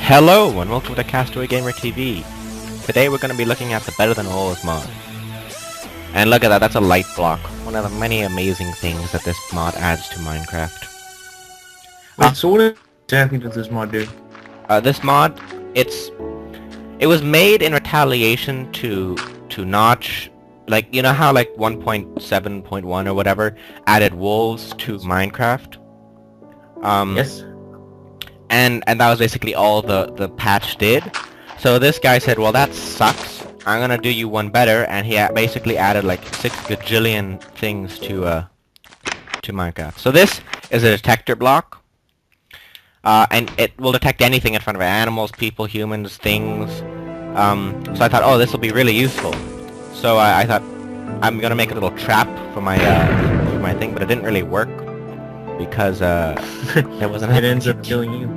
Hello and welcome to Castaway Gamer TV. Today we're going to be looking at the Better Than Always mod. And look at that, that's a light block. One of the many amazing things that this mod adds to Minecraft. Wait, so what exactly does this mod do? This mod, it was made in retaliation to Notch, like, you know how like 1.7.1 or whatever added wolves to Minecraft? Yes. And that was basically all the patch did. So this guy said, well, that sucks. I'm gonna do you one better, and he basically added like 6 gajillion things to Minecraft. So this is a detector block, and it will detect anything in front of it: animals, people, humans, things. So I thought, oh, this will be really useful. So I thought I'm gonna make a little trap for my thing, but it didn't really work because it wasn't. It ends up killing you.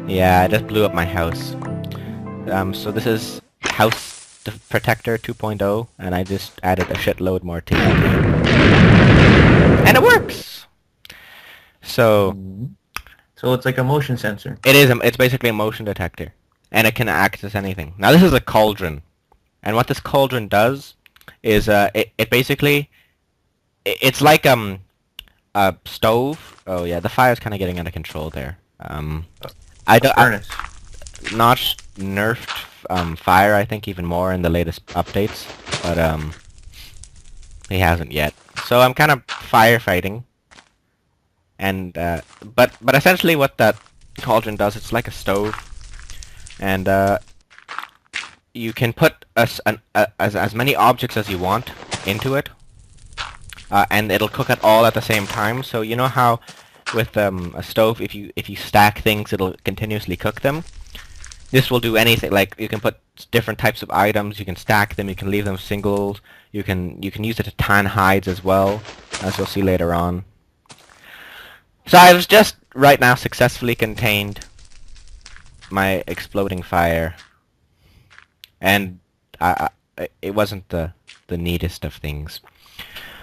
Yeah, I just blew up my house. So this is House Protector 2.0, and I just added a shitload more TNT. And it works! So So it's like a motion sensor. it is. It's basically a motion detector, and it can access anything. Now this is a cauldron, and what this cauldron does is it basically it's like a stove. Oh yeah, the fire's kind of getting out of control there. Furnace. Notch nerfed fire, I think, even more in the latest updates, but he hasn't yet. So I'm kind of firefighting, and but essentially what that cauldron does, it's like a stove, and you can put as many objects as you want into it, and it'll cook it all at the same time. So you know how with a stove, if you stack things, it'll continuously cook them. This will do anything. Like, you can put different types of items, you can stack them, you can leave them singles, you can use it to tan hides as well, as you'll see later on. So I've just right now successfully contained my exploding fire, and it wasn't the neatest of things.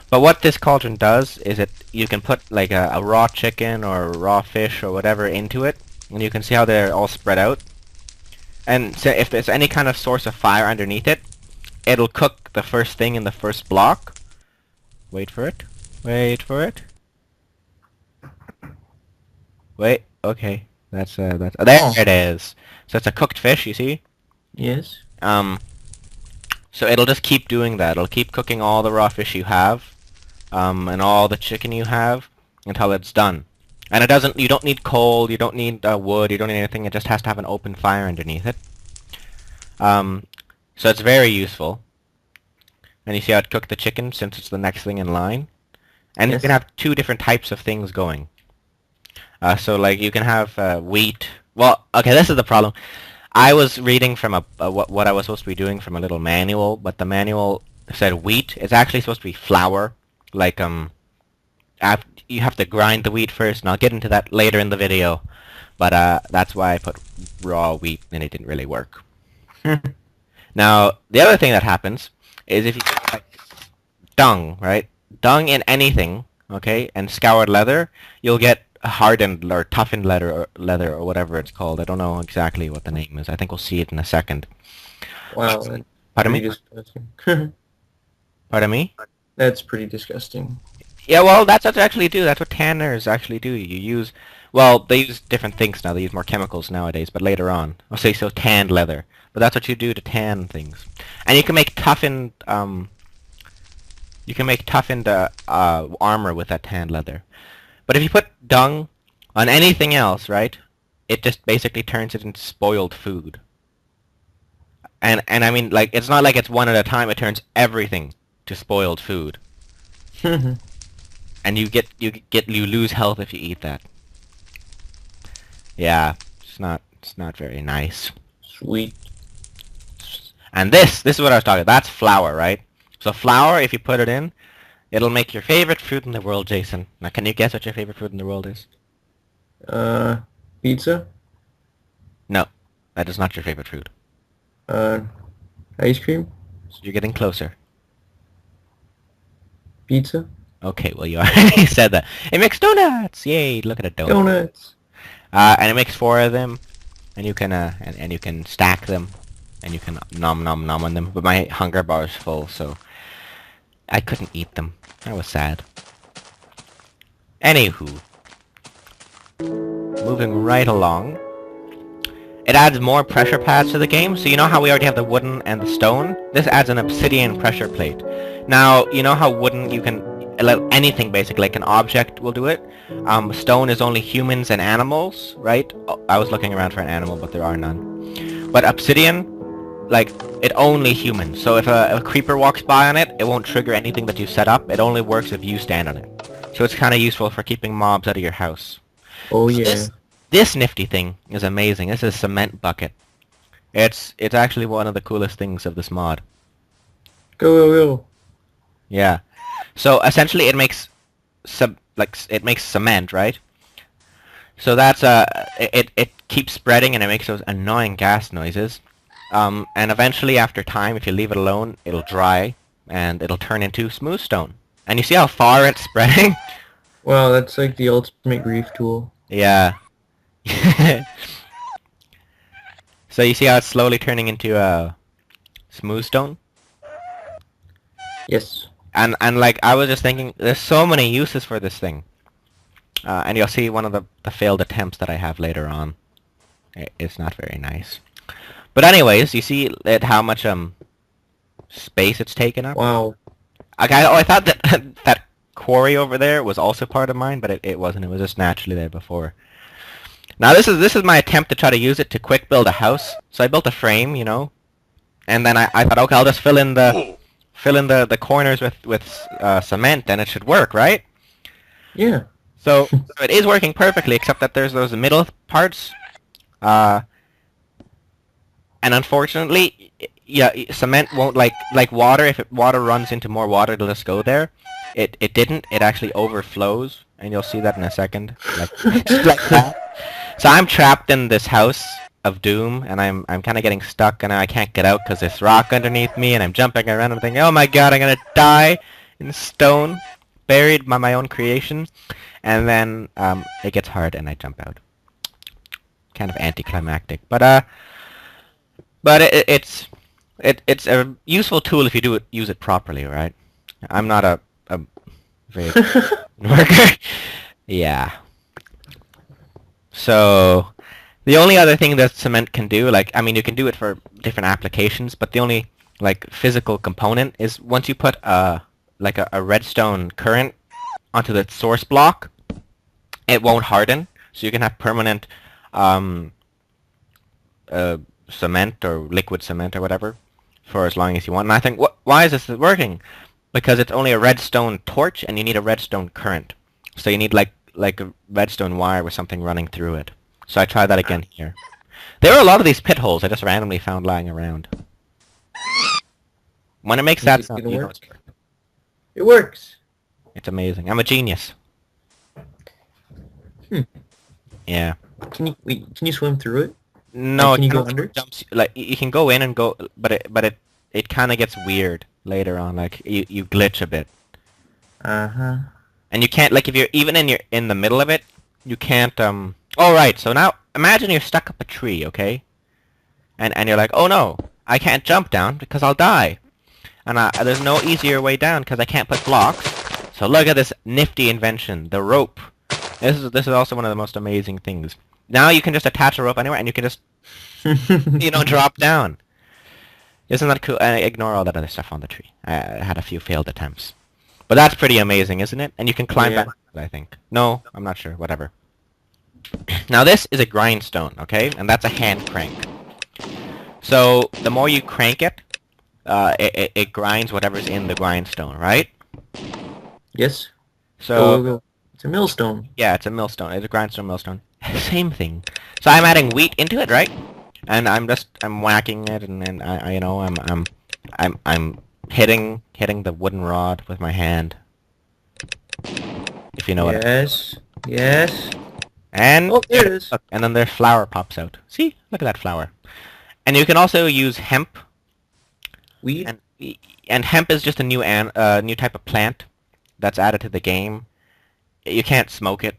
But what this cauldron does is you can put like a raw chicken or raw fish or whatever into it, and you can see how they're all spread out. And so if there's any kind of source of fire underneath it, it'll cook the first thing in the first block. Wait for it. Wait for it. Wait. Okay. That's there it is. So it's a cooked fish, you see? Yes. So it'll just keep doing that. It'll keep cooking all the raw fish you have, and all the chicken you have until it's done. And it doesn't. You don't need coal. You don't need wood. You don't need anything. It just has to have an open fire underneath it. So it's very useful. And you see how it cooked the chicken, since it's the next thing in line. And Yes. you can have 2 different types of things going. So like you can have wheat. Well, okay, this is the problem. I was reading from what I was supposed to be doing from a little manual, but the manual said wheat. It's actually supposed to be flour. Like you have to grind the wheat first, and I'll get into that later in the video. But that's why I put raw wheat, and it didn't really work. Now, the other thing that happens is if you put, like, dung, right? Dung in anything, okay, and scoured leather, you'll get hardened or toughened leather or whatever it's called. I don't know exactly what the name is. I think we'll see it in a second. Wow. That's Pardon me? pretty disgusting. Pardon me? That's pretty disgusting. Yeah, well, that's what they actually do. That's what tanners actually do. You use, well, they use different things now. They use more chemicals nowadays, but later on. I'll say so tanned leather. But that's what you do to tan things. And you can make toughened, armor with that tanned leather. But if you put dung on anything else, right, it just basically turns it into spoiled food. And I mean, like, it's not like it's one at a time. It turns everything to spoiled food. And you lose health if you eat that. Yeah, it's not very nice. Sweet. And this is what I was talking about. That's flour, right? So flour, if you put it in, it'll make your favorite fruit in the world, Jason. Now, can you guess what your favorite fruit in the world is? Pizza? No, that is not your favorite fruit. Ice cream? So you're getting closer. Pizza? Okay, well, you already said that. It makes donuts! Yay, look at a donut. Donuts! And it makes 4 of them. and you can and you can stack them, and you can nom nom nom on them. But my hunger bar is full, so I couldn't eat them. That was sad. Anywho, moving right along. It adds more pressure pads to the game, so you know how we already have the wooden and the stone? This adds an obsidian pressure plate. Now, you know how wooden you can, anything basically, like an object will do it? Stone is only humans and animals, right? Oh, I was looking around for an animal, but there are none. But obsidian, like, it only humans. So if a creeper walks by on it, it won't trigger anything that you set up. It only works if you stand on it. So it's kind of useful for keeping mobs out of your house. Oh So yeah. this nifty thing is amazing. This is cement bucket. It's actually one of the coolest things of this mod. Go go go. Yeah. So essentially, it makes it makes cement, right? So that's it keeps spreading and it makes those annoying gas noises. And eventually, after time, if you leave it alone, it'll dry and it'll turn into smooth stone. And you see how far it's spreading? Wow, that's like the ultimate grief tool. Yeah. So you see how it's slowly turning into smooth stone? Yes. And like I was just thinking, there's so many uses for this thing. And you'll see one of the failed attempts that I have later on. It's not very nice. But anyways, you see how much space it's taken up? Wow. I thought that that quarry over there was also part of mine, but it wasn't. It was just naturally there before. Now this is my attempt to try to use it to quick build a house. So I built a frame, you know, and then I thought, okay, I'll just fill in the corners with cement, and it should work, right? Yeah. So it is working perfectly, except that there's those middle parts, and unfortunately, yeah, cement won't like water. If water runs into more water, it'll just go there. It didn't. It actually overflows, and you'll see that in a second, like just like that. So I'm trapped in this house of doom, and I'm kind of getting stuck, and I can't get out because there's rock underneath me, and I'm jumping around. I'm thinking, oh my god, I'm gonna die in stone, buried by my own creation, and then it gets hard, and I jump out. Kind of anticlimactic, but it's a useful tool if you use it properly, right? I'm not a very worker. Yeah. So the only other thing that cement can do, like, I mean, you can do it for different applications, but the only like physical component is once you put like a redstone current onto the source block, it won't harden. So you can have permanent cement or liquid cement or whatever for as long as you want. And I think, why is this working? Because it's only a redstone torch, and you need a redstone current. So you need like a redstone wire with something running through it. So I tried that again here. There are a lot of these pit holes I just randomly found lying around. When it makes Is that it sound, gonna you know work? it's, It works. it's amazing. I'm a genius. Hmm. Yeah. Can you swim through it? No, Like, can it you go kinda under? jumps, like you can go in and go, but it kind of gets weird later on. Like you glitch a bit. Uh-huh. And you can't, like, if you're even in the middle of it, you can't, oh, right, so now, imagine you're stuck up a tree, okay? And you're like, oh no, I can't jump down because I'll die. And there's no easier way down because I can't put blocks. So look at this nifty invention, the rope. This is also one of the most amazing things. Now you can just attach a rope anywhere and you can just, you know, drop down. Isn't that cool? Ignore all that other stuff on the tree. I had a few failed attempts. But that's pretty amazing, isn't it? And you can climb Yeah. back, I think. No, I'm not sure. Whatever. Now this is a grindstone, okay? And that's a hand crank. So the more you crank it, it grinds whatever's in the grindstone, right? Yes. So Go, go, go. It's a millstone. yeah, it's a millstone. It's a grindstone millstone. Same thing. So I'm adding wheat into it, right? And I'm whacking it, and I you know, I'm hitting the wooden rod with my hand. If you know what. Yes. Yes. And Oh, there it is. look, and then their flower pops out. See? Look at that flower. And you can also use hemp, Weed. and hemp is just a new type of plant that's added to the game. You can't smoke it.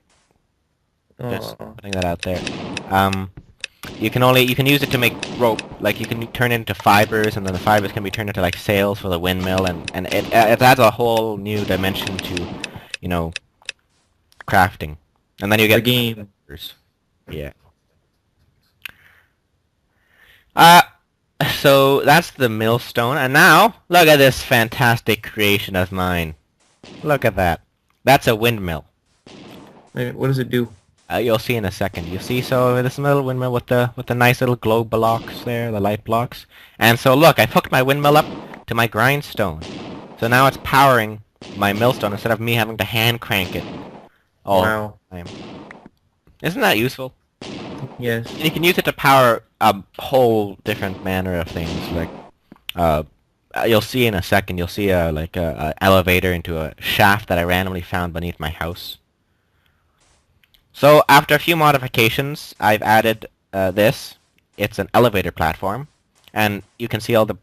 Just Oh. putting that out there. You can use it to make rope. Like you can turn it into fibers, and then the fibers can be turned into like sails for the windmill, and it adds a whole new dimension to, you know, crafting. And then you get The game. Yeah. So that's the millstone, and now look at this fantastic creation of mine. Look at that. That's a windmill. Wait, what does it do? You'll see in a second. You see, so this little windmill with the nice little globe blocks there, the light blocks. And so look, I hooked my windmill up to my grindstone. So now it's powering my millstone instead of me having to hand crank it. Oh, Wow. Isn't that useful? Yes. And you can use it to power a whole different manner of things. Like, you'll see in a second. You'll see a elevator into a shaft that I randomly found beneath my house. So after a few modifications, I've added this. It's an elevator platform, and you can see all the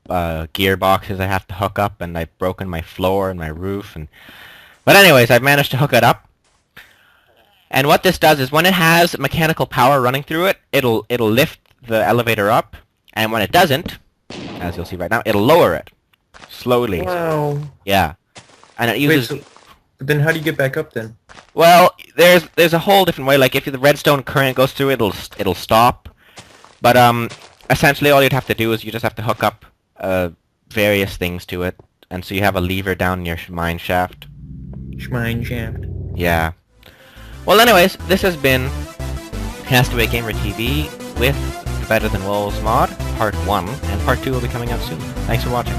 gearboxes I have to hook up, and I've broken my floor and my roof. But anyways, I've managed to hook it up. And what this does is when it has mechanical power running through it, it'll lift the elevator up, and when it doesn't, as you'll see right now, it'll lower it slowly. Wow. Yeah, and it Wait, uses. so, but then how do you get back up then? Well, there's a whole different way. Like if the redstone current goes through, it'll stop. But essentially all you'd have to do is you just have to hook up various things to it, and so you have a lever down in your mine shaft. Mine shaft. Yeah. Well, anyways, this has been Castaway Gamer TV with the Better Than Wolves mod, Part 1, and Part 2 will be coming out soon. Thanks for watching.